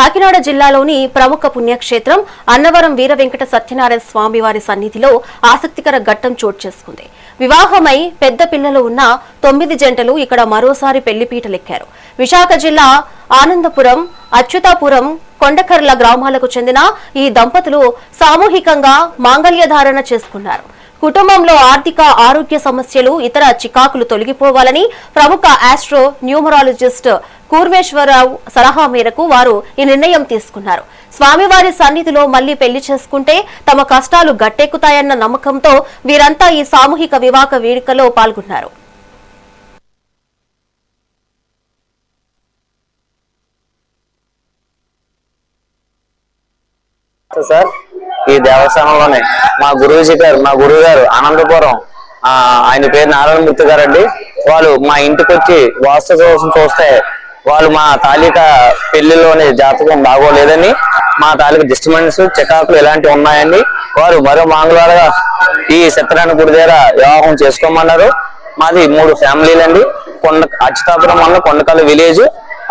కాకినాడ జిల్లాలోని ప్రముఖ పుణ్యక్షేత్రం అన్నవరం వీర వెంకట సత్యనారాయణ స్వామి వారి సన్నిధిలో ఆసక్తికర ఘట్టం చోటు చేసుకుంది. వివాహమై పెద్ద పిల్లలు ఉన్న 9 జంటలు ఇక్కడ మరోసారి పెళ్లిపీటలెక్కారు. విశాఖ జిల్లా ఆనందపురం, అచ్యుతాపురం, కొండకర్ల గ్రామాలకు చెందిన ఈ దంపతులు సామూహికంగా మాంగళ్యధారణ చేసుకున్నారు. కుటుంబంలో ఆర్థిక, ఆరోగ్య సమస్యలు, ఇతర చికాకులు తొలగిపోవాలని ప్రముఖ ఆస్ట్రో న్యూమరాలజిస్ట్ కూర్మేశ్వరరావు సలహా మేరకు వారు ఈ నిర్ణయం తీసుకున్నారు. స్వామివారి సన్నిధిలో మళ్లీ పెళ్లి చేసుకుంటే తమ కష్టాలు గట్టెక్కుతాయన్న నమ్మకంతో వీరంతా ఈ సామూహిక వివాహ వేడుకలో పాల్గొన్నారు. సార్, ఈ దేవస్థానంలోనే మా గురువు గారు ఆనందపురం, ఆయన పేరు నారాయణమూర్తి గారు అండి. వాళ్ళు మా ఇంటికి వచ్చి వాస్తు కోసం చూస్తే వాళ్ళు మా తాలూకా పెళ్లిలోని జాతకం బాగోలేదని, మా తాలూకా డిస్టర్బెన్స్, చికాకులు ఇలాంటివి ఉన్నాయండి. వారు మరో మంగళవారంగా ఈ సత్యనారాయణ గుడి దగ్గర వివాహం చేసుకోమన్నారు. మాది 3 ఫ్యామిలీలండి. అచ్యుతాపురం మండలం కొండకల్లు విలేజ్,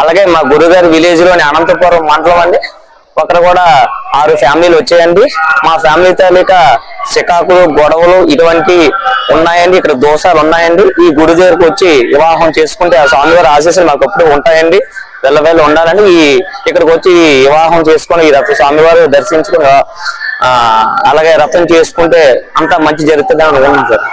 అలాగే మా గురుగారి విలేజ్ లోని అనంతపురం మండలం అండి. ఒకరు కూడా 6 ఫ్యామిలీలు వచ్చాయండి. మా ఫ్యామిలీ తాలూకా చికాకులు, గొడవలు ఇటువంటి ఉన్నాయండి. ఇక్కడ దోషాలు ఉన్నాయండి. ఈ గుడి దగ్గరకు వచ్చి వివాహం చేసుకుంటే ఆ స్వామివారి ఆశీస్సులు మాకు ఎప్పుడు ఉంటాయండి. వెళ్ళ ఉండాలని ఇక్కడికి వచ్చి వివాహం చేసుకుని ఈ స్వామివారు దర్శించుకుని అలాగే రథం చేసుకుంటే అంతా మంచి జరుగుతుంది అని అనుకున్నాం సార్.